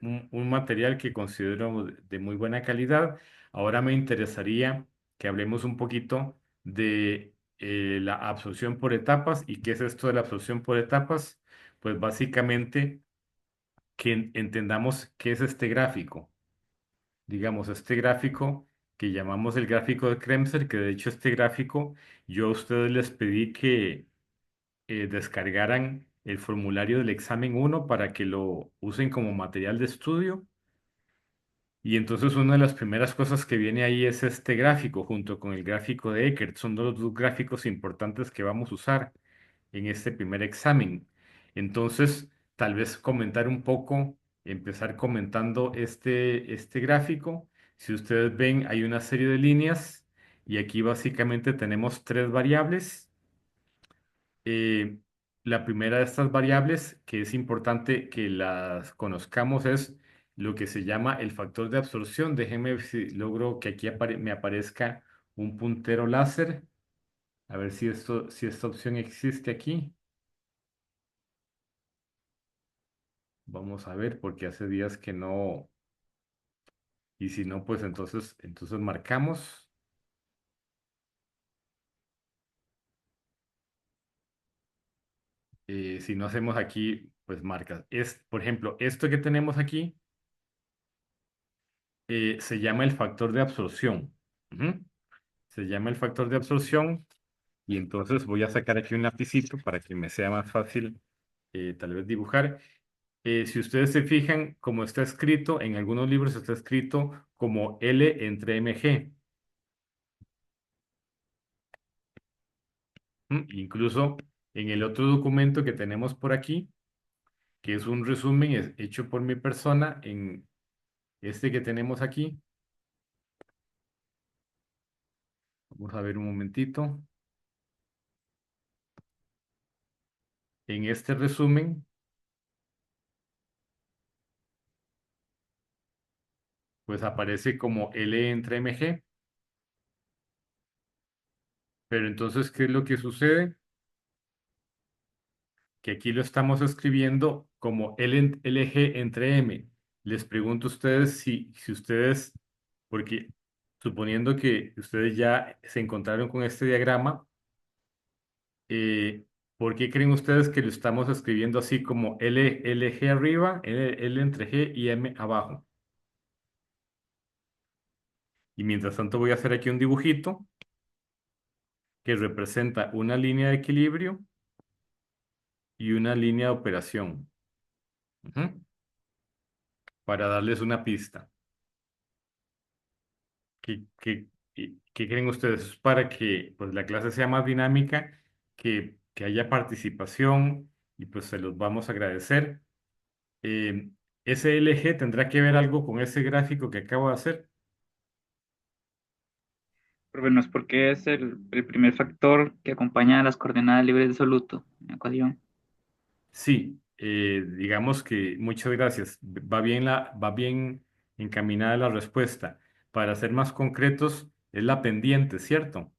un material que considero de muy buena calidad. Ahora me interesaría que hablemos un poquito de la absorción por etapas. ¿Y qué es esto de la absorción por etapas? Pues básicamente que entendamos qué es este gráfico. Digamos, este gráfico que llamamos el gráfico de Kremser, que de hecho este gráfico yo a ustedes les pedí que descargaran el formulario del examen 1 para que lo usen como material de estudio. Y entonces una de las primeras cosas que viene ahí es este gráfico junto con el gráfico de Eckert. Son los dos gráficos importantes que vamos a usar en este primer examen. Entonces, tal vez comentar un poco, empezar comentando este gráfico. Si ustedes ven, hay una serie de líneas y aquí básicamente tenemos tres variables. Eh, la primera de estas variables, que es importante que las conozcamos, es lo que se llama el factor de absorción. Déjenme ver si logro que aquí me aparezca un puntero láser. A ver si esta opción existe aquí. Vamos a ver, porque hace días que no. Y si no, pues entonces marcamos. Si no hacemos aquí, pues marcas. Por ejemplo, esto que tenemos aquí se llama el factor de absorción. Ujú. Se llama el factor de absorción. Y entonces voy a sacar aquí un lapicito para que me sea más fácil tal vez dibujar. Si ustedes se fijan, como está escrito, en algunos libros está escrito como L entre mg. Incluso en el otro documento que tenemos por aquí, que es un resumen hecho por mi persona, en este que tenemos aquí, vamos a ver un momentito, en este resumen, pues aparece como L entre mg, pero entonces, ¿qué es lo que sucede? Que aquí lo estamos escribiendo como LG entre M. Les pregunto a ustedes si ustedes, porque suponiendo que ustedes ya se encontraron con este diagrama, ¿por qué creen ustedes que lo estamos escribiendo así como LG arriba, L entre G y M abajo? Y mientras tanto voy a hacer aquí un dibujito que representa una línea de equilibrio y una línea de operación. Ujú. Para darles una pista. ¿Qué creen ustedes? ¿Es para que pues, la clase sea más dinámica, que haya participación y pues se los vamos a agradecer? Eh, ¿Ese LG tendrá que ver algo con ese gráfico que acabo de hacer? Pero bueno, es porque es el primer factor que acompaña a las coordenadas libres de soluto en la ecuación. Sí, digamos que muchas gracias. Va bien encaminada la respuesta. Para ser más concretos, es la pendiente, ¿cierto?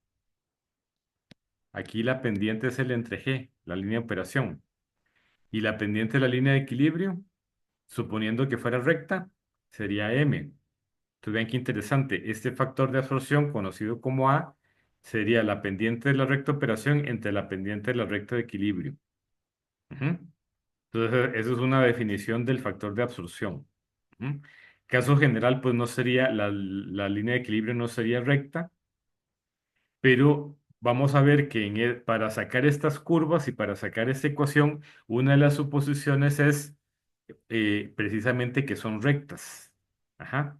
Aquí la pendiente es el entre G, la línea de operación. Y la pendiente de la línea de equilibrio, suponiendo que fuera recta, sería M. Entonces vean qué interesante. Este factor de absorción, conocido como A, sería la pendiente de la recta operación entre la pendiente de la recta de equilibrio. Ujú. Entonces, eso es una definición del factor de absorción. Ujú. Caso general, pues no sería, la línea de equilibrio no sería recta, pero vamos a ver que para sacar estas curvas y para sacar esta ecuación, una de las suposiciones es precisamente que son rectas. Ajá.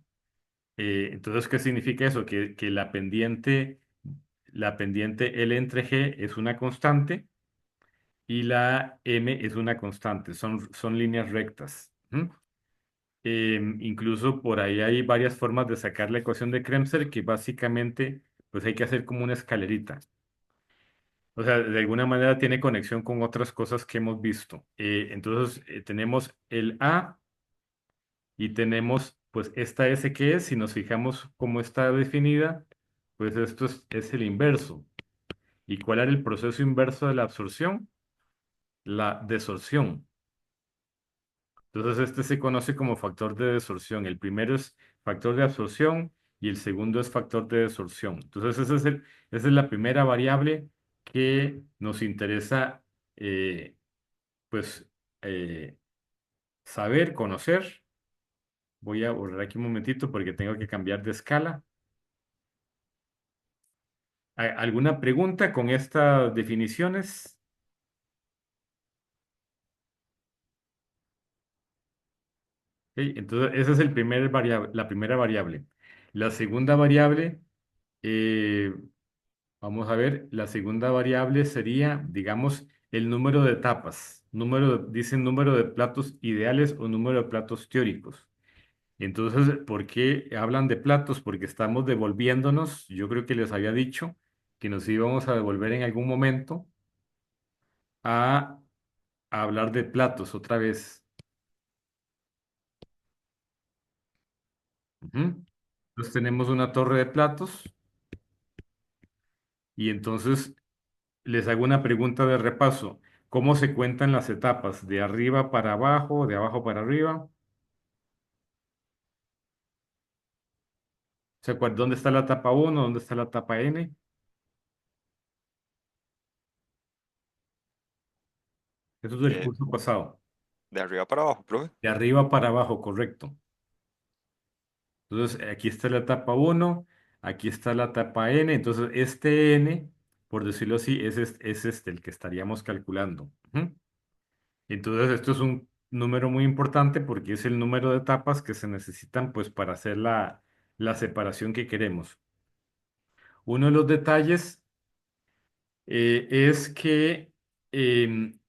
Entonces, ¿qué significa eso? Que la pendiente L entre G es una constante y la M es una constante. Son líneas rectas. ¿Mm? Incluso por ahí hay varias formas de sacar la ecuación de Kremser que básicamente pues hay que hacer como una escalerita. O sea, de alguna manera tiene conexión con otras cosas que hemos visto. Entonces, tenemos el A y tenemos pues esta S que es, si nos fijamos cómo está definida, pues esto es el inverso. ¿Y cuál era el proceso inverso de la absorción? La desorción. Entonces, este se conoce como factor de desorción. El primero es factor de absorción y el segundo es factor de desorción. Entonces, esa es la primera variable que nos interesa, pues, eh, saber, conocer. Voy a borrar aquí un momentito porque tengo que cambiar de escala. ¿Alguna pregunta con estas definiciones? Ok, entonces, esa es la primera variable. La segunda variable, eh, vamos a ver, la segunda variable sería, digamos, el número de etapas. Dicen número de platos ideales o número de platos teóricos. Entonces, ¿por qué hablan de platos? Porque estamos devolviéndonos, yo creo que les había dicho que nos íbamos a devolver en algún momento a, a hablar de platos otra vez. Ujú. Entonces tenemos una torre de platos y entonces les hago una pregunta de repaso. ¿Cómo se cuentan las etapas? ¿De arriba para abajo, de abajo para arriba? O sea, ¿dónde está la etapa uno? ¿Dónde está la etapa N? Eso es del Eh, curso pasado. de arriba para abajo, profe. De arriba para abajo, correcto. Entonces, aquí está la etapa uno, aquí está la etapa N. Entonces, este N, por decirlo así, es este el que estaríamos calculando. Ujú. Entonces, esto es un número muy importante porque es el número de etapas que se necesitan pues para hacer la separación que queremos. Uno de los detalles es que en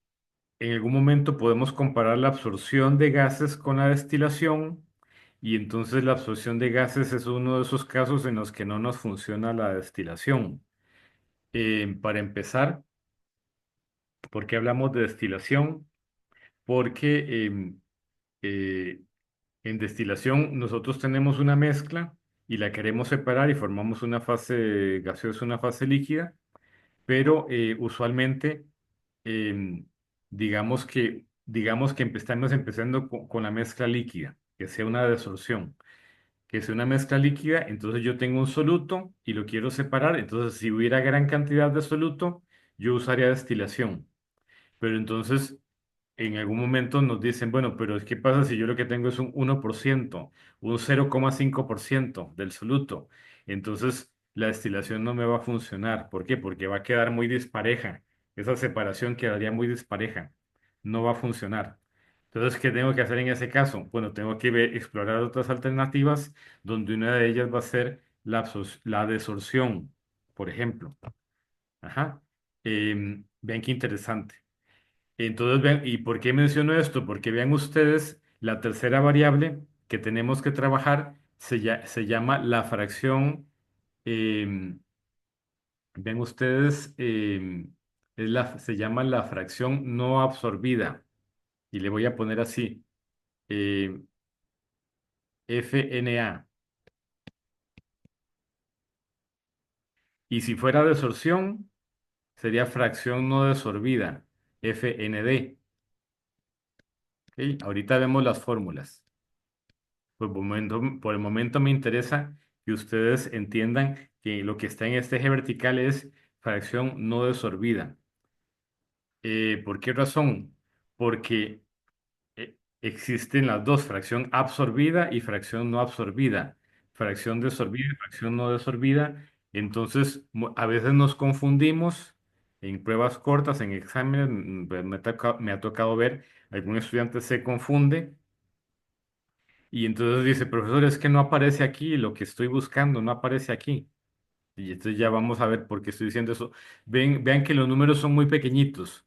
algún momento podemos comparar la absorción de gases con la destilación y entonces la absorción de gases es uno de esos casos en los que no nos funciona la destilación. Para empezar, ¿por qué hablamos de destilación? Porque eh, en destilación nosotros tenemos una mezcla y la queremos separar y formamos una fase gaseosa, una fase líquida, pero usualmente em, digamos que estamos empezando con la mezcla líquida, que sea una desorción, que sea una mezcla líquida, entonces yo tengo un soluto y lo quiero separar, entonces si hubiera gran cantidad de soluto, yo usaría destilación, pero entonces en algún momento nos dicen, bueno, pero ¿qué pasa si yo lo que tengo es un 1%, un 0,5% del soluto? Entonces la destilación no me va a funcionar. ¿Por qué? Porque va a quedar muy dispareja. Esa separación quedaría muy dispareja. No va a funcionar. Entonces, ¿qué tengo que hacer en ese caso? Bueno, tengo que explorar otras alternativas donde una de ellas va a ser la desorción, por ejemplo. Ajá. Vean qué interesante. Entonces, vean, ¿y por qué menciono esto? Porque vean ustedes, la tercera variable que tenemos que trabajar se llama la fracción, em, vean ustedes, se llama la fracción no absorbida. Y le voy a poner así, em, FNA. Y si fuera desorción, sería fracción no desorbida, FND. ¿Ok? Ahorita vemos las fórmulas. Por el momento me interesa que ustedes entiendan que lo que está en este eje vertical es fracción no desorbida. ¿Por qué razón? Porque existen las dos, fracción absorbida y fracción no absorbida. Fracción desorbida y fracción no desorbida. Entonces, a veces nos confundimos en pruebas cortas, en exámenes. Pues, me ha tocado ver, algún estudiante se confunde y entonces dice, profesor, es que no aparece aquí lo que estoy buscando, no aparece aquí. Y entonces ya vamos a ver por qué estoy diciendo eso. Vean que los números son muy pequeñitos.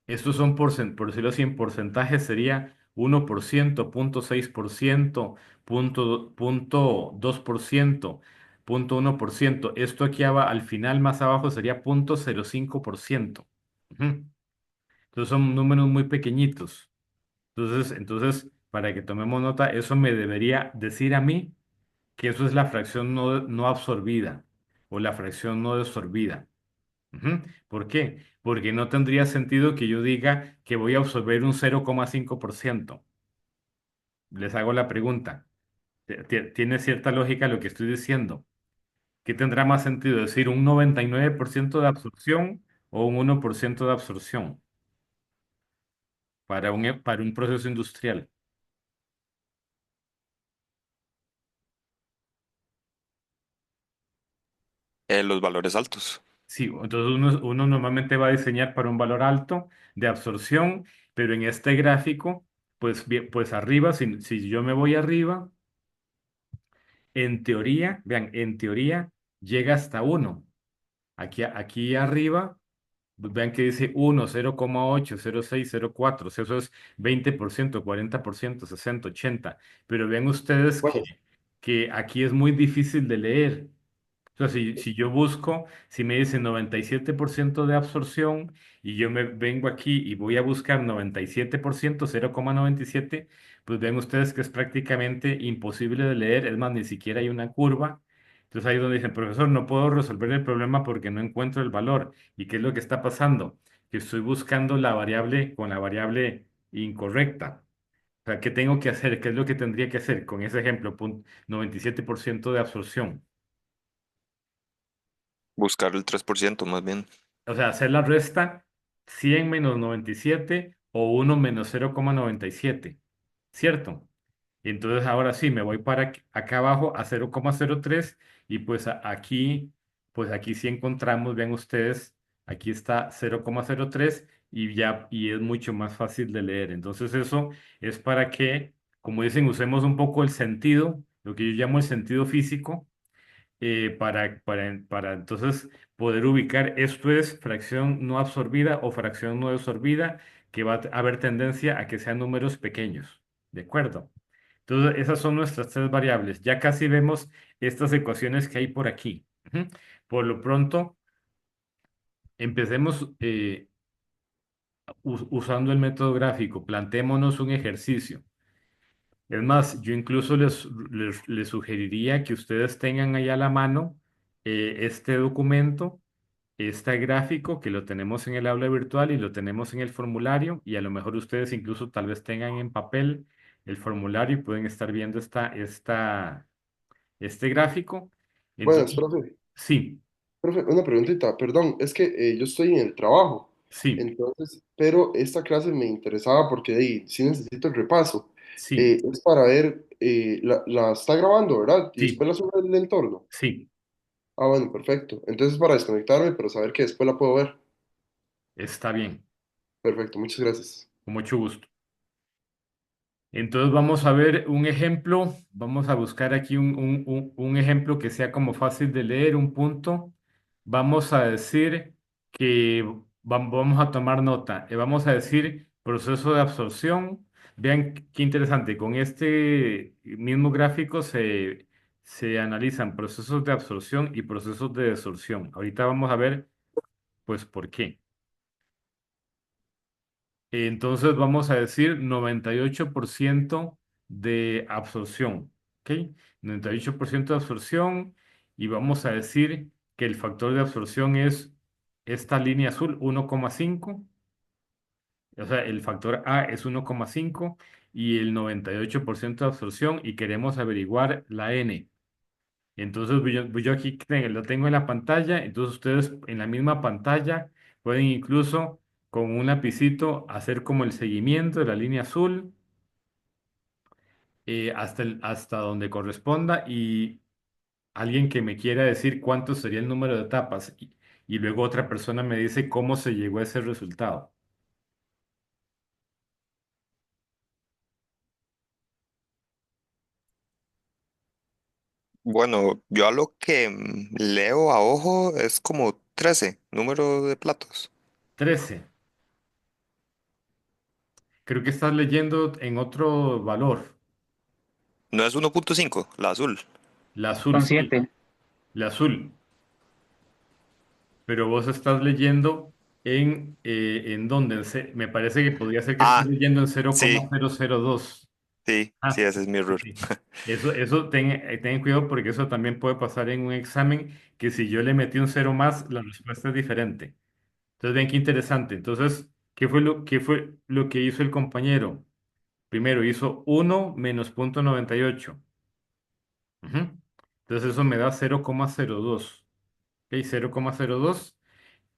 Estos son, por decirlo así, en porcentaje sería 1%, 0,6%, 0,2%, 0,1%. Esto aquí al final más abajo sería 0,05%. Ujú. Entonces son números muy pequeñitos. Entonces, para que tomemos nota, eso me debería decir a mí que eso es la fracción no absorbida o la fracción no desorbida. Ujú. ¿Por qué? Porque no tendría sentido que yo diga que voy a absorber un 0,5%. les hago la pregunta. ¿Tiene cierta lógica lo que estoy diciendo? ¿Qué tendrá más sentido decir un 99% de absorción o un 1% de absorción para un proceso industrial? Los valores altos. Sí, entonces uno normalmente va a diseñar para un valor alto de absorción, pero en este gráfico, pues, pues arriba, si yo me voy arriba, en teoría, vean, en teoría llega hasta uno. Aquí arriba, pues, vean que dice 1, 0,8, 0,6, 0,4, o sea, eso es 20%, 40%, 60, 80. Pero vean ustedes Bueno, que aquí es muy difícil de leer. O sea, si yo busco, si me dice 97% de absorción y yo me vengo aquí y voy a buscar 97%, 0,97, pues ven ustedes que es prácticamente imposible de leer, es más, ni siquiera hay una curva. Entonces ahí es donde dicen, profesor, no puedo resolver el problema porque no encuentro el valor. ¿Y qué es lo que está pasando? Que estoy buscando la variable con la variable incorrecta. O sea, ¿qué tengo que hacer? ¿Qué es lo que tendría que hacer con ese ejemplo? 97% de absorción. Buscar el 3% más bien. O sea, hacer la resta 100 menos 97 o uno menos 0,97, ¿cierto? Entonces ahora sí, me voy para acá abajo a 0,03 y pues pues aquí sí encontramos, ven ustedes, aquí está 0,03 y ya, y es mucho más fácil de leer. Entonces eso es para que, como dicen, usemos un poco el sentido, lo que yo llamo el sentido físico para entonces poder ubicar esto es fracción no absorbida o fracción no absorbida, que va a haber tendencia a que sean números pequeños. ¿De acuerdo? Entonces, esas son nuestras tres variables. Ya casi vemos estas ecuaciones que hay por aquí. Ujú. Por lo pronto, empecemos usando el método gráfico. Plantémonos un ejercicio. Es más, yo incluso les sugeriría que ustedes tengan ahí a la mano este documento, este gráfico que lo tenemos en el aula virtual y lo tenemos en el formulario y a lo mejor ustedes incluso tal vez tengan en papel el formulario y pueden estar viendo este gráfico. buenas, Entonces, profe. sí, Profe, una preguntita, perdón, es que yo estoy en el trabajo, sí, entonces, pero esta clase me interesaba porque sí necesito el repaso. sí, Es para ver, la está grabando, ¿verdad? Y sí, después la sube al entorno. sí, Ah, bueno, perfecto. Entonces, para desconectarme, pero saber que después la puedo ver. está bien, Perfecto, muchas gracias. con mucho gusto. Entonces vamos a ver un ejemplo, vamos a buscar aquí un ejemplo que sea como fácil de leer, un punto. Vamos a decir que vamos a tomar nota, vamos a decir proceso de absorción. Vean qué interesante, con este mismo gráfico se analizan procesos de absorción y procesos de desorción. Ahorita vamos a ver pues por qué. Entonces vamos a decir 98% de absorción, ¿ok? 98% de absorción y vamos a decir que el factor de absorción es esta línea azul, 1,5, o sea, el factor A es 1,5 y el 98% de absorción y queremos averiguar la N. Entonces, yo aquí lo tengo en la pantalla, entonces ustedes en la misma pantalla pueden incluso con un lapicito hacer como el seguimiento de la línea azul hasta donde corresponda y alguien que me quiera decir cuánto sería el número de etapas y luego otra persona me dice cómo se llegó a ese resultado. Bueno, yo a lo que leo a ojo es como 13 número de platos. 13. Creo que estás leyendo en otro valor. No es 1,5 la azul. La azul, Son sí, 7. la azul. Pero vos estás leyendo ¿en dónde? Me parece que podría ser que estés Ah, leyendo en cero coma sí, cero cero dos. sí, sí, Ah, ese es mi sí, error. sí. Eso ten cuidado porque eso también puede pasar en un examen que si yo le metí un cero más, la respuesta es diferente. Entonces, ven qué interesante. Entonces, ¿qué fue lo que hizo el compañero? Primero hizo 1 - 0,98. Ujú. Entonces eso me da 0,02. ¿Ok? 0,02.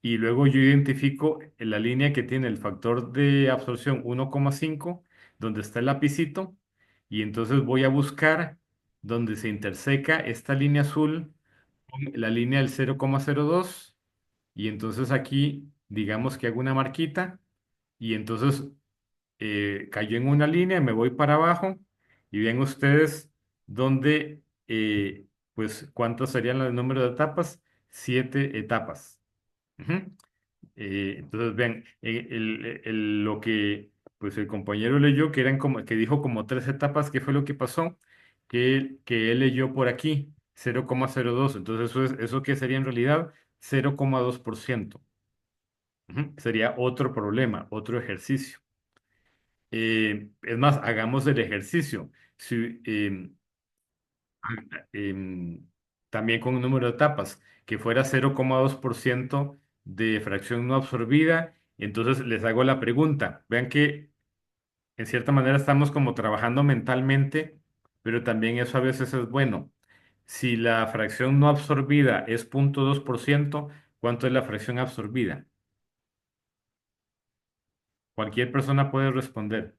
Y luego yo identifico la línea que tiene el factor de absorción 1,5, donde está el lapicito, y entonces voy a buscar donde se interseca esta línea azul con la línea del 0,02, y entonces aquí digamos que hago una marquita, y entonces cayó en una línea, me voy para abajo, y vean ustedes dónde, pues, ¿cuántos serían el número de etapas? 7 etapas. Ujú. Entonces, vean, lo que pues el compañero leyó, que dijo como 3 etapas. ¿Qué fue lo que pasó? Que él leyó por aquí 0,02. Entonces, ¿eso qué sería en realidad? 0,2%. Ujú. Sería otro problema, otro ejercicio. Es más, hagamos el ejercicio. Si, em, también con un número de etapas, que fuera 0,2% de fracción no absorbida. Entonces les hago la pregunta. Vean que en cierta manera estamos como trabajando mentalmente, pero también eso a veces es bueno. Si la fracción no absorbida es 0,2%, ¿cuánto es la fracción absorbida? Cualquier persona puede responder.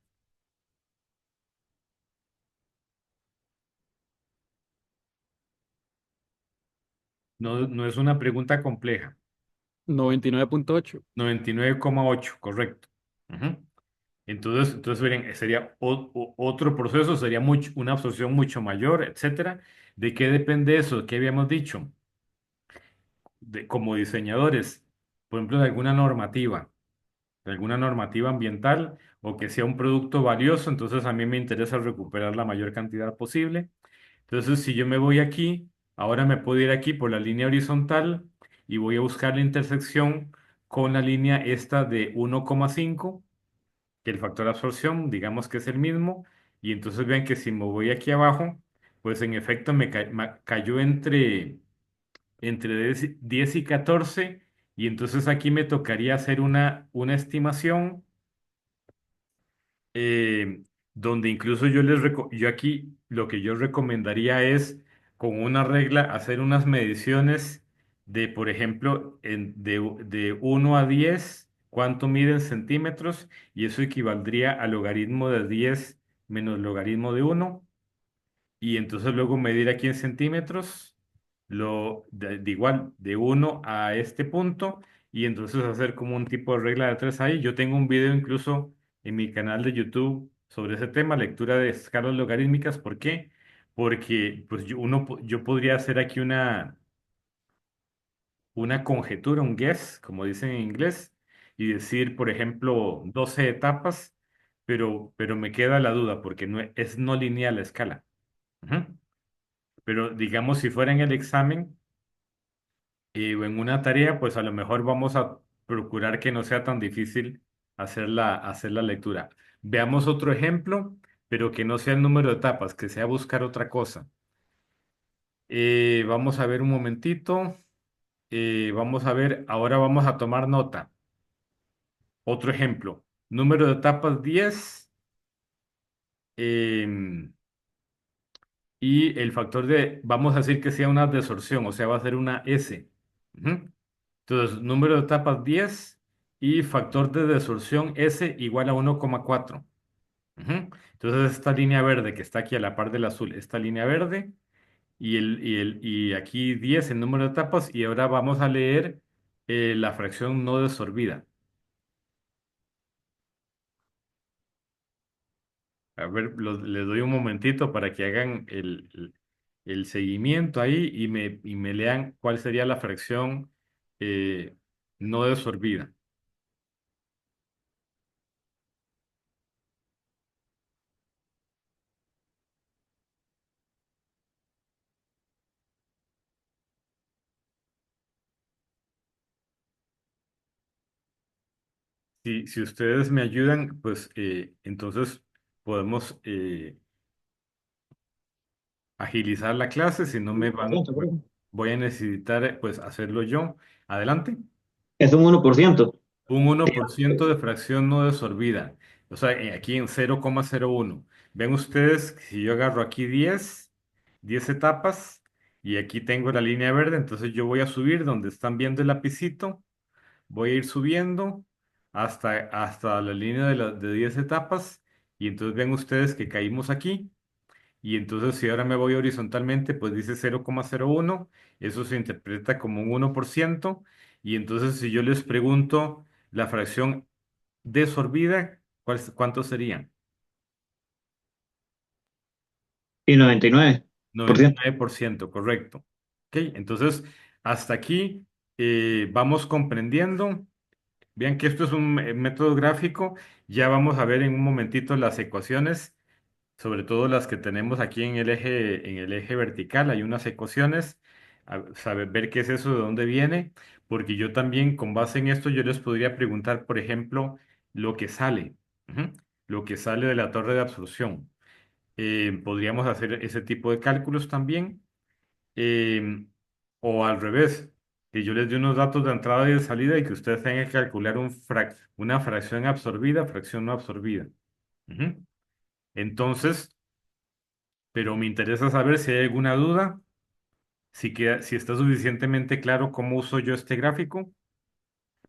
No, no es una pregunta compleja. 99,8. 99,8, correcto. Ujú. Entonces miren, sería otro proceso, sería una absorción mucho mayor, etcétera. ¿De qué depende eso? ¿Qué habíamos dicho? Como diseñadores, por ejemplo, de alguna normativa ambiental, o que sea un producto valioso. Entonces a mí me interesa recuperar la mayor cantidad posible. Entonces, si yo me voy aquí, ahora me puedo ir aquí por la línea horizontal y voy a buscar la intersección con la línea esta de 1,5, que el factor de absorción, digamos que es el mismo. Y entonces vean que si me voy aquí abajo, pues en efecto cayó entre 10 y 14. Y entonces aquí me tocaría hacer una estimación, eh, donde incluso yo aquí lo que yo recomendaría es, con una regla, hacer unas mediciones de, por ejemplo, de 1 a 10, cuánto miden centímetros, y eso equivaldría al logaritmo de 10 menos logaritmo de 1. Y entonces luego medir aquí en centímetros, de igual, de 1 a este punto, y entonces hacer como un tipo de regla de 3 ahí. Yo tengo un video incluso en mi canal de YouTube sobre ese tema, lectura de escalas logarítmicas. ¿Por qué? Porque pues yo podría hacer aquí una conjetura, un guess, como dicen en inglés, y decir, por ejemplo, 12 etapas, pero me queda la duda porque es no lineal la escala. Ujú. Pero digamos, si fuera en el examen, o en una tarea, pues a lo mejor vamos a procurar que no sea tan difícil hacer la lectura. Veamos otro ejemplo, pero que no sea el número de etapas, que sea buscar otra cosa. Vamos a ver un momentito. Vamos a ver, ahora vamos a tomar nota. Otro ejemplo. Número de etapas 10, em, y el factor vamos a decir que sea una desorción, o sea, va a ser una S. Ujú. Entonces, número de etapas 10 y factor de desorción S igual a 1,4. Ujú. Entonces, esta línea verde que está aquí a la par del azul, esta línea verde, y aquí 10 el número de etapas. Y ahora vamos a leer la fracción no desorbida. A ver, les doy un momentito para que hagan el seguimiento ahí, y me lean cuál sería la fracción eh, no desorbida. Si ustedes me ayudan, pues entonces podemos agilizar la clase. Si no, voy a necesitar pues hacerlo yo. Adelante. Es un 1%. un 1% de fracción no desorbida. O sea, aquí en 0,01. Ven ustedes, que si yo agarro aquí 10 etapas, y aquí tengo la línea verde, entonces yo voy a subir donde están viendo el lapicito, voy a ir subiendo hasta la línea de 10 etapas, y entonces ven ustedes que caímos aquí. Y entonces si ahora me voy horizontalmente, pues dice 0,01, eso se interpreta como un 1%. Y entonces si yo les pregunto la fracción desorbida, ¿cuánto sería? Y 99%. 99%, correcto. Ok, entonces hasta aquí vamos comprendiendo. Vean que esto es un método gráfico. Ya vamos a ver en un momentito las ecuaciones, sobre todo las que tenemos aquí en el eje vertical. Hay unas ecuaciones, saber ver qué es eso, de dónde viene, porque yo también con base en esto yo les podría preguntar, por ejemplo, lo que sale, ujú, lo que sale de la torre de absorción. Podríamos hacer ese tipo de cálculos también, em, o al revés, que yo les dé unos datos de entrada y de salida y que ustedes tengan que calcular una fracción absorbida, fracción no absorbida. Ujú. Entonces, pero me interesa saber si hay alguna duda, si está suficientemente claro cómo uso yo este gráfico.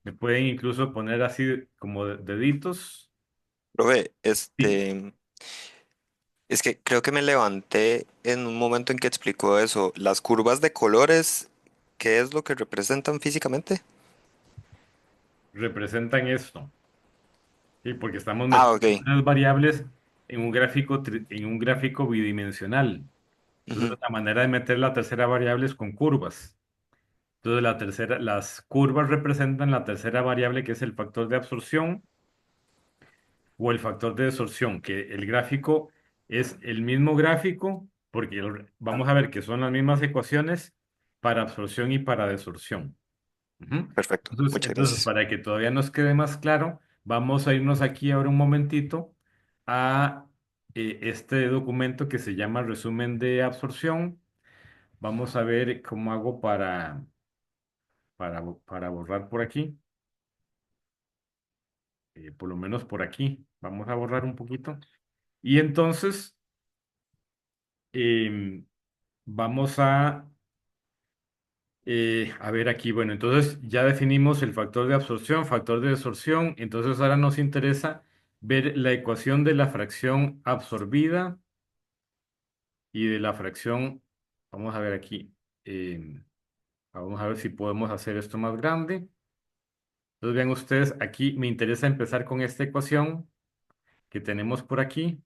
Me pueden incluso poner así como deditos. Profe, Sí, es que creo que me levanté en un momento en que explicó eso. Las curvas de colores, ¿qué es lo que representan físicamente? representan esto. Sí, porque estamos Ah, metiendo ok. tres variables en un gráfico bidimensional. Entonces, Ujú, la manera de meter la tercera variable es con curvas. Entonces, las curvas representan la tercera variable, que es el factor de absorción o el factor de desorción, que el gráfico es el mismo gráfico, porque vamos a ver que son las mismas ecuaciones para absorción y para desorción. Ujú. perfecto, muchas Entonces, gracias. para que todavía nos quede más claro, vamos a irnos aquí ahora un momentito a este documento que se llama resumen de absorción. Vamos a ver cómo hago para borrar por aquí, por lo menos por aquí. Vamos a borrar un poquito. Y entonces, em, vamos a ver aquí, bueno, entonces ya definimos el factor de absorción, factor de desorción, entonces ahora nos interesa ver la ecuación de la fracción absorbida y de la fracción, vamos a ver aquí, vamos a ver si podemos hacer esto más grande. Entonces vean ustedes, aquí me interesa empezar con esta ecuación que tenemos por aquí.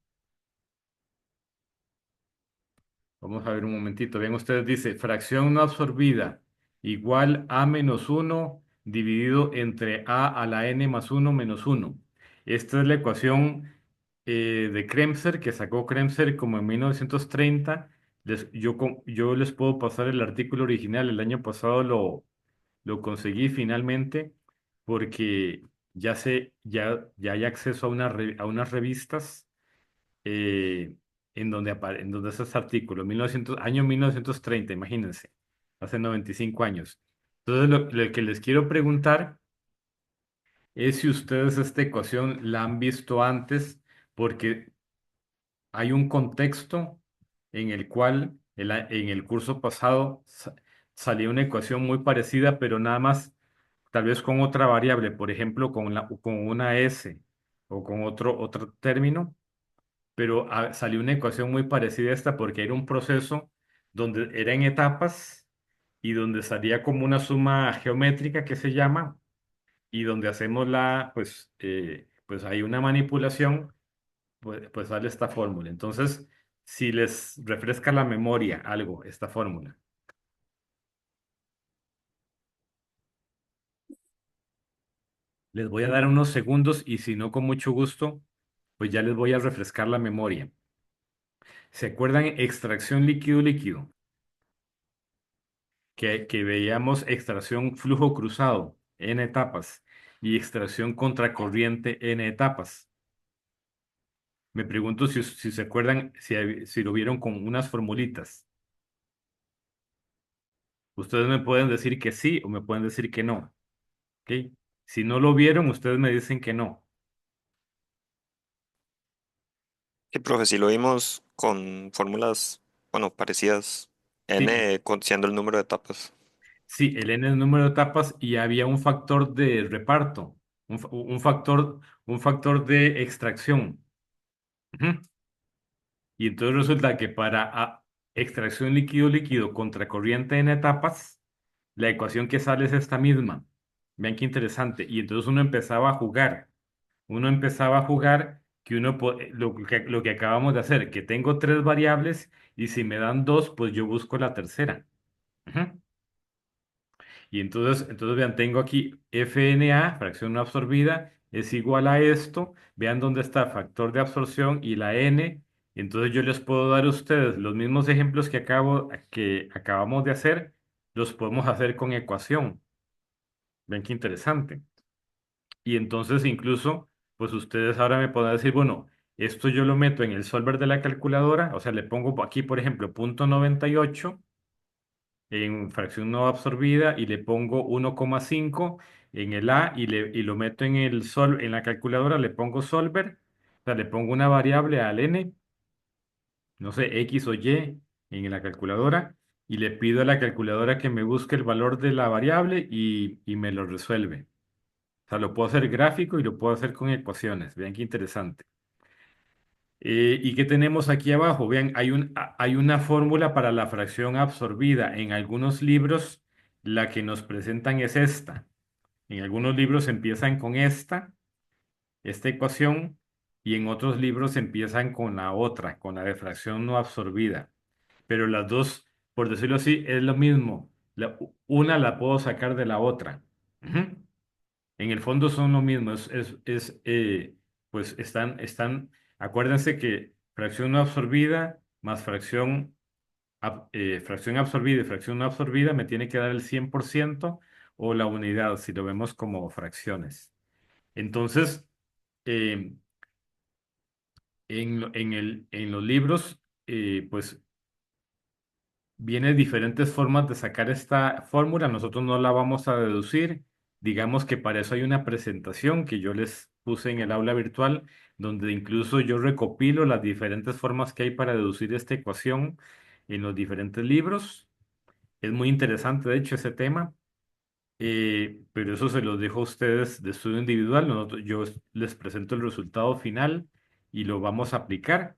Vamos a ver un momentito. Bien, ustedes dice fracción no absorbida igual a menos uno dividido entre a la n más uno menos uno. Esta es la ecuación de Kremser que sacó Kremser como en 1930. Yo les puedo pasar el artículo original. El año pasado lo conseguí finalmente porque ya hay acceso a, a unas revistas eh, en donde está este artículo, 1900, año 1930, imagínense, hace 95 años. Entonces, lo que les quiero preguntar es si ustedes esta ecuación la han visto antes, porque hay un contexto en el cual en el curso pasado salía una ecuación muy parecida, pero nada más, tal vez con otra variable, por ejemplo, con una S o con otro término, pero salió una ecuación muy parecida a esta porque era un proceso donde era en etapas y donde salía como una suma geométrica que se llama y donde hacemos pues hay una manipulación, pues sale esta fórmula. Entonces, si les refresca la memoria algo, esta fórmula, les voy a dar unos segundos y si no, con mucho gusto, pues ya les voy a refrescar la memoria. ¿Se acuerdan extracción líquido-líquido? Que veíamos extracción flujo cruzado en etapas y extracción contracorriente en etapas. Me pregunto si se acuerdan, si lo vieron con unas formulitas. Ustedes me pueden decir que sí o me pueden decir que no. ¿Ok? Si no lo vieron, ustedes me dicen que no. Sí, profe, sí lo vimos con fórmulas, bueno, parecidas, Sí, siendo el número de etapas. sí, el n es el número de etapas y había un factor de reparto, un factor de extracción. Ujú. Y entonces resulta que para extracción líquido-líquido contra corriente en etapas, la ecuación que sale es esta misma. Vean qué interesante. Y entonces uno empezaba a jugar. Uno empezaba a jugar que lo que acabamos de hacer, que tengo tres variables y si me dan dos, pues yo busco la tercera. Ujú. Y entonces vean, tengo aquí FNA, fracción no absorbida, es igual a esto. Vean dónde está factor de absorción y la N. Entonces yo les puedo dar a ustedes los mismos ejemplos que acabamos de hacer, los podemos hacer con ecuación. Ven qué interesante. Y entonces incluso, pues ustedes ahora me podrán decir, bueno, esto yo lo meto en el solver de la calculadora, o sea, le pongo aquí, por ejemplo, punto 98 en fracción no absorbida y le pongo 1,5 en el A y lo meto en la calculadora, le pongo solver, o sea, le pongo una variable al n, no sé, X o Y en la calculadora y le pido a la calculadora que me busque el valor de la variable y me lo resuelve. O sea, lo puedo hacer gráfico y lo puedo hacer con ecuaciones. Vean qué interesante. ¿Y qué tenemos aquí abajo? Vean, hay una fórmula para la fracción absorbida. En algunos libros la que nos presentan es esta. En algunos libros empiezan con esta ecuación, y en otros libros empiezan con la otra, con la de fracción no absorbida. Pero las dos, por decirlo así, es lo mismo. Una la puedo sacar de la otra. Ujú. En el fondo son lo mismo, pues acuérdense que fracción no absorbida más fracción absorbida y fracción no absorbida me tiene que dar el 100% o la unidad, si lo vemos como fracciones. Entonces, eh, en los libros, pues viene diferentes formas de sacar esta fórmula. Nosotros no la vamos a deducir. Digamos que para eso hay una presentación que yo les puse en el aula virtual, donde incluso yo recopilo las diferentes formas que hay para deducir esta ecuación en los diferentes libros. Es muy interesante, de hecho, ese tema. Pero eso se los dejo a ustedes de estudio individual. Yo les presento el resultado final y lo vamos a aplicar.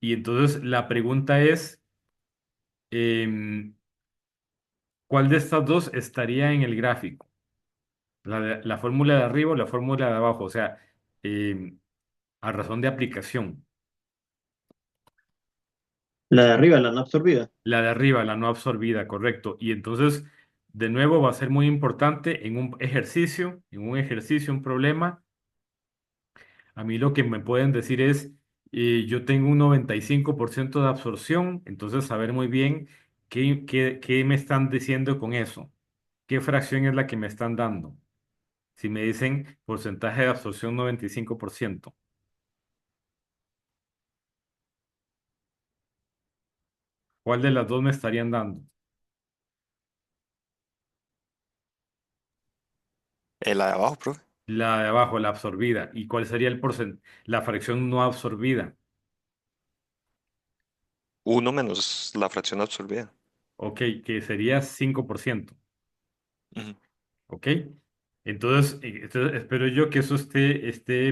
Y entonces la pregunta es, em, ¿cuál de estas dos estaría en el gráfico? La fórmula de arriba o la fórmula de abajo, o sea, eh, a razón de aplicación. La de arriba, la no absorbida. La de arriba, la no absorbida, correcto. Y entonces, de nuevo, va a ser muy importante un problema. A mí lo que me pueden decir es, yo tengo un 95% de absorción, entonces saber muy bien qué me están diciendo con eso. ¿Qué fracción es la que me están dando? Si me dicen porcentaje de absorción 95%, ¿cuál de las dos me estarían dando? La de abajo, profe. La de abajo, la absorbida. ¿Y cuál sería la fracción no absorbida? Uno menos la fracción absorbida. Ok, que sería 5%. Ujú. Ok. Entonces espero yo que eso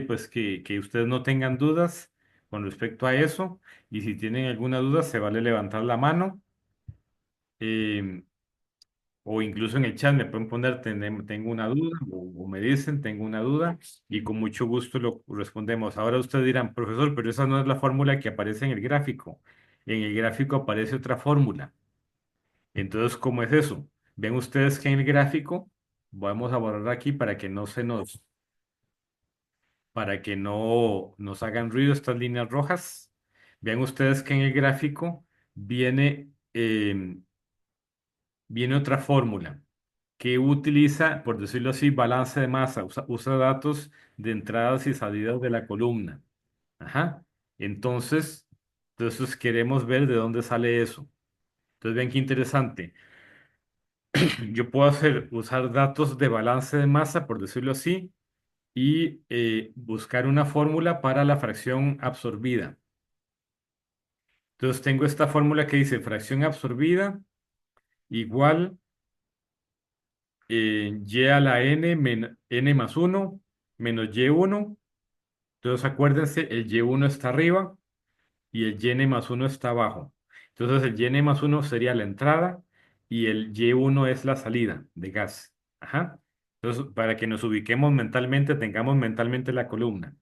pues que ustedes no tengan dudas con respecto a eso. Y si tienen alguna duda, se vale levantar la mano. em, o incluso en el chat me pueden poner, tengo una duda, o me dicen, tengo una duda, y con mucho gusto lo respondemos. Ahora ustedes dirán, profesor, pero esa no es la fórmula que aparece en el gráfico. En el gráfico aparece otra fórmula. Entonces, ¿cómo es eso? Ven ustedes que en el gráfico, vamos a borrar aquí para que no nos hagan ruido estas líneas rojas. Vean ustedes que en el gráfico viene otra fórmula que utiliza, por decirlo así, balance de masa, usa datos de entradas y salidas de la columna. Ajá. Entonces, entonces queremos ver de dónde sale eso. Entonces, vean qué interesante. yo puedo usar datos de balance de masa, por decirlo así, y buscar una fórmula para la fracción absorbida. Entonces tengo esta fórmula que dice fracción absorbida igual y a la n, n más uno menos y1. Entonces acuérdense, el y1 está arriba y el yn más uno está abajo. Entonces el yn más uno sería la entrada y el y1 es la salida de gas. Ajá. Entonces, para que nos ubiquemos mentalmente, tengamos mentalmente la columna.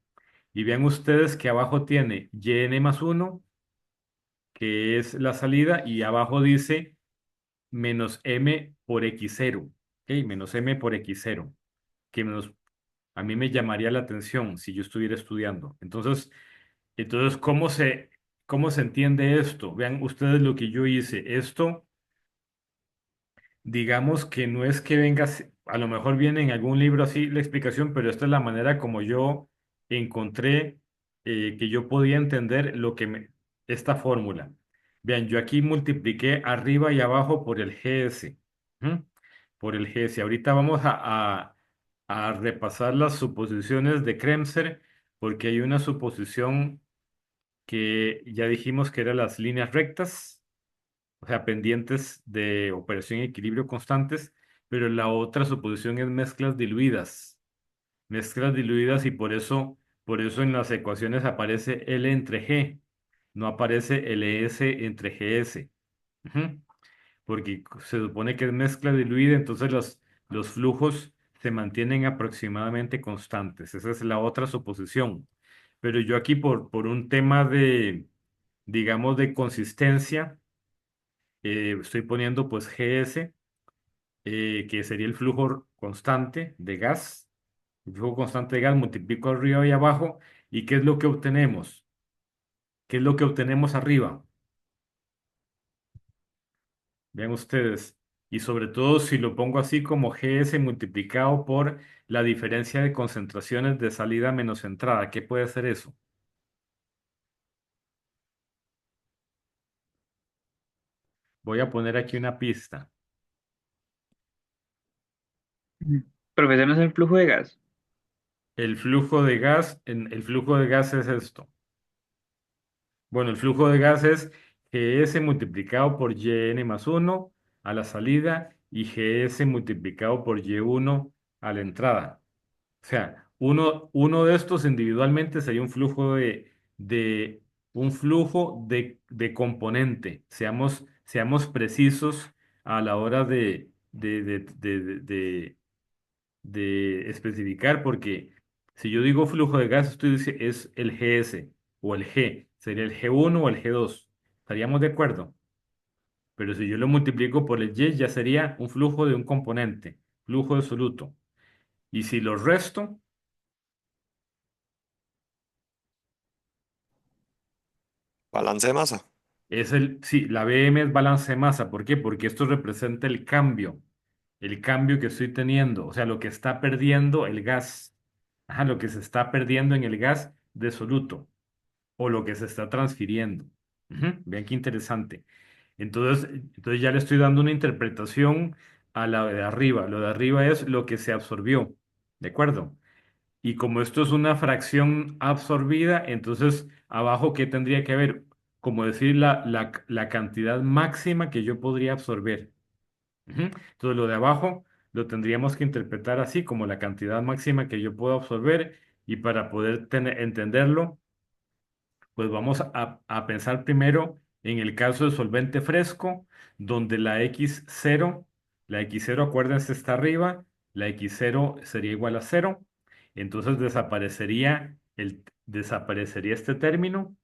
Y vean ustedes que abajo tiene yn más uno, que es la salida, y abajo dice menos m por x0. ¿Ok? Menos m por x0, que a mí me llamaría la atención si yo estuviera estudiando. Entonces, cómo se entiende esto? Vean ustedes lo que yo hice. Esto, digamos que no es que venga, a lo mejor viene en algún libro así la explicación, pero esta es la manera como yo encontré que yo podía entender esta fórmula. Vean, yo aquí multipliqué arriba y abajo por el GS. ¿M? Por el GS. Ahorita vamos a repasar las suposiciones de Kremser, porque hay una suposición que ya dijimos que eran las líneas rectas, o sea, pendientes de operación y equilibrio constantes, pero la otra suposición es mezclas diluidas y por eso en las ecuaciones aparece L entre G, no aparece LS entre GS. Ujú. Porque se supone que es mezcla diluida, entonces los flujos se mantienen aproximadamente constantes. Esa es la otra suposición. Pero yo aquí por un tema digamos, de consistencia, estoy poniendo pues GS, que sería el flujo constante de gas. El flujo constante de gas multiplico arriba y abajo. ¿Y qué es lo que obtenemos? ¿Qué es lo que obtenemos arriba? Vean ustedes. Y sobre todo si lo pongo así como GS multiplicado por la diferencia de concentraciones de salida menos entrada. ¿Qué puede ser eso? Voy a poner aquí una pista. Profesor, ¿no es el flujo de gas? El flujo de gas es esto. Bueno, el flujo de gas es GS multiplicado por YN más uno a la salida y GS multiplicado por Y1 a la entrada. O sea, uno de estos individualmente sería de, un flujo de componente. Seamos precisos a la hora de especificar, porque si yo digo flujo de gas, esto dice es el GS o el G, sería el G1 o el G2. ¿Estaríamos de acuerdo? Pero si yo lo multiplico por el Y, ya sería un flujo de un componente, flujo de soluto. Y si lo resto, Balance de masa. sí, la BM es balance de masa. ¿Por qué? Porque esto representa el cambio que estoy teniendo, o sea, lo que está perdiendo el gas. Ajá, lo que se está perdiendo en el gas de soluto o lo que se está transfiriendo. Ujú. Vean qué interesante. Entonces ya le estoy dando una interpretación a la de arriba. Lo de arriba es lo que se absorbió, ¿de acuerdo? Y como esto es una fracción absorbida, entonces abajo, ¿qué tendría que haber? Como decir la cantidad máxima que yo podría absorber. Ujú. Entonces lo de abajo lo tendríamos que interpretar así, como la cantidad máxima que yo puedo absorber. Y para poder entenderlo, pues vamos a pensar primero en el caso de solvente fresco, donde la x0, acuérdense, está arriba, la x0 sería igual a cero, entonces desaparecería este término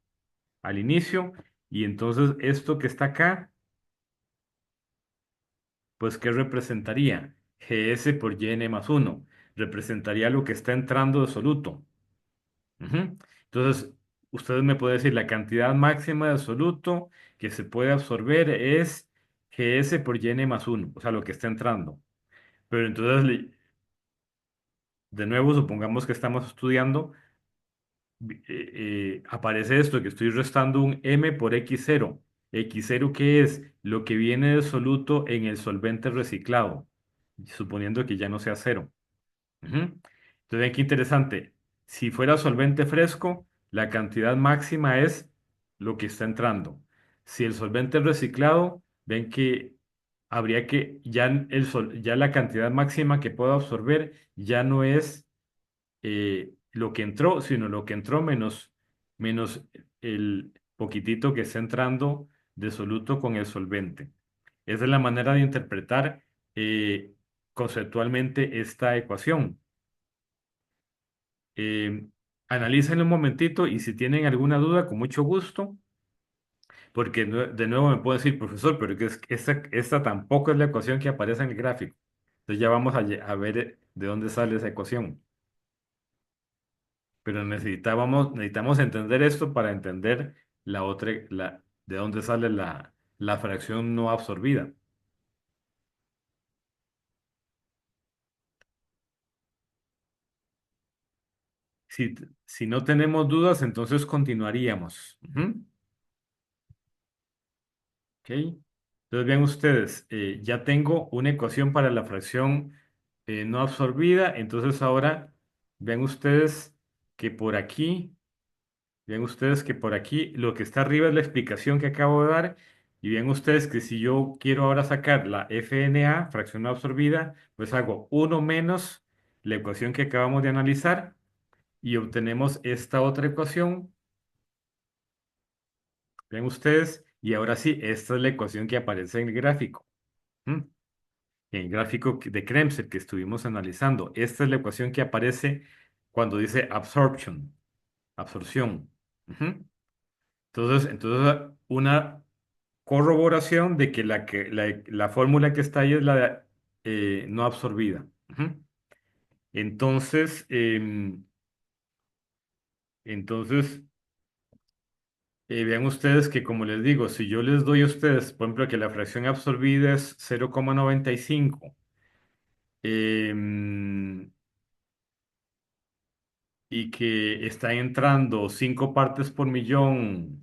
al inicio, y entonces esto que está acá, pues ¿qué representaría? GS por YN más uno representaría lo que está entrando de soluto. Ujú. Entonces, ustedes me pueden decir la cantidad máxima de soluto que se puede absorber es GS por YN más uno, o sea, lo que está entrando. Pero entonces, de nuevo, supongamos que estamos estudiando, aparece esto, que estoy restando un M por X0. X0, ¿qué es? Lo que viene de soluto en el solvente reciclado, suponiendo que ya no sea cero. Ujú. Entonces, vean qué interesante. Si fuera solvente fresco, la cantidad máxima es lo que está entrando. Si el solvente es reciclado, ven que habría que, ya la cantidad máxima que puedo absorber ya no es lo que entró, sino lo que entró menos el poquitito que está entrando de soluto con el solvente. Esa es la manera de interpretar conceptualmente esta ecuación. Eh, Analícenlo un momentito y si tienen alguna duda, con mucho gusto, porque de nuevo me pueden decir, profesor, pero que esta tampoco es la ecuación que aparece en el gráfico. Entonces ya vamos a ver de dónde sale esa ecuación. Pero necesitamos entender esto para entender de dónde sale la fracción no absorbida. Si no tenemos dudas, entonces continuaríamos. Ujú. ¿Ok? Entonces vean ustedes, ya tengo una ecuación para la fracción no absorbida, entonces ahora vean ustedes que por aquí, vean ustedes que por aquí lo que está arriba es la explicación que acabo de dar y vean ustedes que si yo quiero ahora sacar la FNA, fracción no absorbida, pues hago uno menos la ecuación que acabamos de analizar y obtenemos esta otra ecuación, vean ustedes, y ahora sí, esta es la ecuación que aparece en el gráfico. ¿Mm? En el gráfico de Kremser que estuvimos analizando. Esta es la ecuación que aparece cuando dice absorción. Ujú. Entonces, una corroboración de que la fórmula que está ahí es la no absorbida. Ujú. Entonces, entonces vean ustedes que, como les digo, si yo les doy a ustedes, por ejemplo, que la fracción absorbida es 0,95, em, y que está entrando 5 partes por millón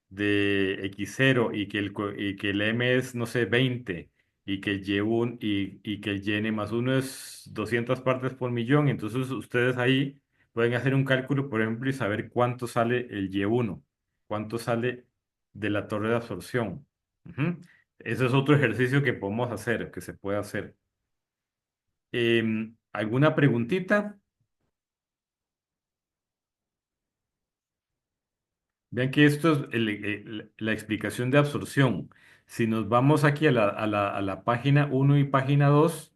de X0 y que el M es, no sé, 20 y que el y que el YN más uno es 200 partes por millón, entonces ustedes ahí pueden hacer un cálculo, por ejemplo, y saber cuánto sale el Y1, cuánto sale de la torre de absorción. Ujú. Ese es otro ejercicio que podemos hacer, que se puede hacer. ¿Alguna preguntita? Vean que esto es la explicación de absorción. Si nos vamos aquí a la página uno y página 2,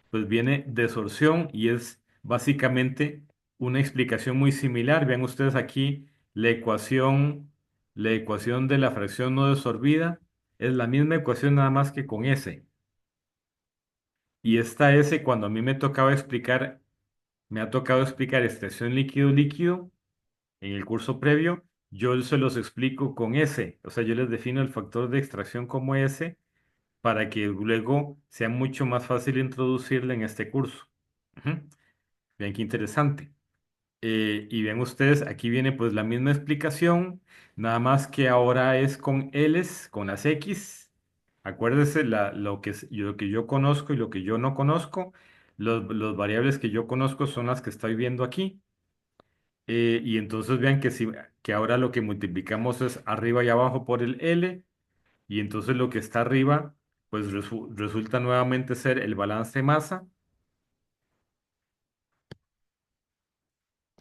pues viene desorción y es básicamente una explicación muy similar. Vean ustedes aquí la ecuación de la fracción no desorbida es la misma ecuación nada más que con S. Y esta S cuando a mí me ha tocado explicar extracción líquido-líquido en el curso previo, yo se los explico con S, o sea, yo les defino el factor de extracción como S para que luego sea mucho más fácil introducirle en este curso. Ujú. Vean qué interesante. Y vean ustedes, aquí viene pues la misma explicación, nada más que ahora es con L's, con las X. Acuérdense lo que yo conozco y lo que yo no conozco. Los variables que yo conozco son las que estoy viendo aquí. Y entonces vean que ahora lo que multiplicamos es arriba y abajo por el L, y entonces lo que está arriba, pues resulta nuevamente ser el balance de masa.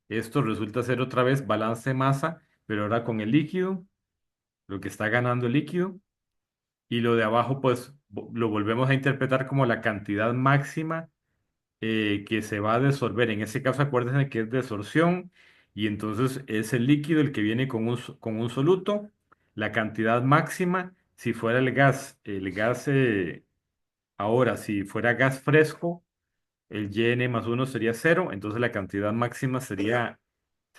Esto resulta ser otra vez balance de masa, pero ahora con el líquido, lo que está ganando el líquido. Y lo de abajo, pues lo volvemos a interpretar como la cantidad máxima que se va a desolver. En ese caso, acuérdense que es desorción y entonces es el líquido el que viene con un soluto. La cantidad máxima, si fuera el gas ahora, si fuera gas fresco, el YN más uno sería cero, entonces la cantidad máxima sería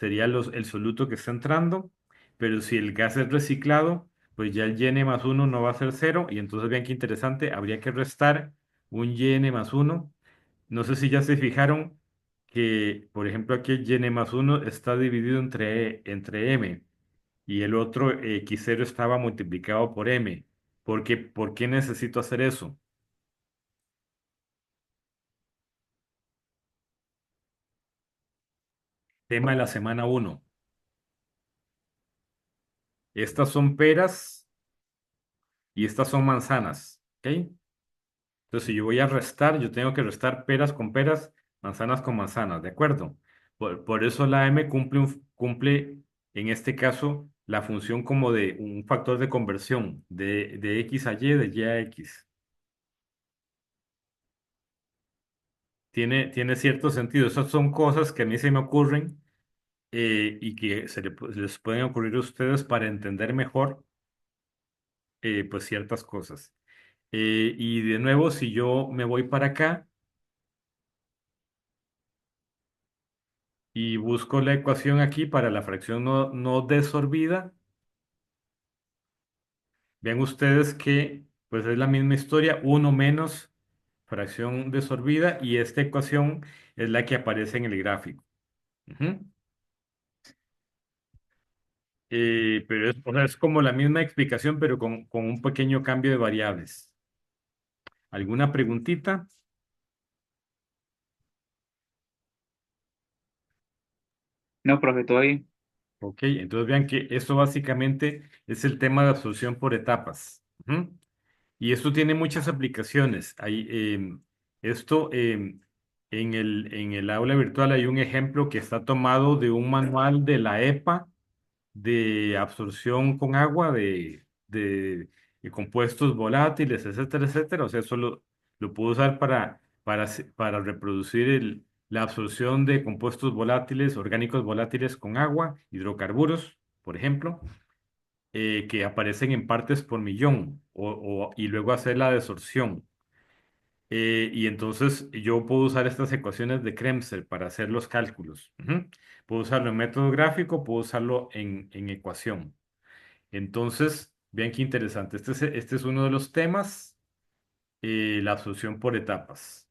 el soluto que está entrando, pero si el gas es reciclado, pues ya el YN más uno no va a ser cero, y entonces vean qué interesante, habría que restar un YN más uno. No sé si ya se fijaron que, por ejemplo, aquí el y más uno está dividido entre M. y el otro x0 estaba multiplicado por m. ¿Por qué necesito hacer eso? Tema de la semana 1. Estas son peras y estas son manzanas. ¿Ok? Entonces, si yo voy a restar, yo tengo que restar peras con peras, manzanas con manzanas, ¿de acuerdo? Por eso la m cumple, en este caso, la función como de un factor de conversión de x a y, de y a x. Tiene cierto sentido. Esas son cosas que a mí se me ocurren y que les pueden ocurrir a ustedes para entender mejor pues ciertas cosas. Y de nuevo, si yo me voy para acá y busco la ecuación aquí para la fracción no desorbida, vean ustedes que pues es la misma historia, uno menos fracción desorbida y esta ecuación es la que aparece en el gráfico. Ujú. Pero o sea, es como la misma explicación, pero con un pequeño cambio de variables. ¿Alguna preguntita? No, profe, todo bien. Ok, entonces vean que esto básicamente es el tema de absorción por etapas. Ujú. Y esto tiene muchas aplicaciones. Esto en el aula virtual hay un ejemplo que está tomado de un manual de la EPA de absorción con agua de compuestos volátiles, etcétera, etcétera. O sea, eso lo puedo usar para reproducir la absorción de compuestos volátiles, orgánicos volátiles con agua, hidrocarburos, por ejemplo, que aparecen en partes por millón, y luego hacer la desorción. Y entonces yo puedo usar estas ecuaciones de Kremser para hacer los cálculos. Ujú. Puedo usarlo en método gráfico, puedo usarlo en ecuación. Entonces, vean qué interesante. Este es uno de los temas, la absorción por etapas.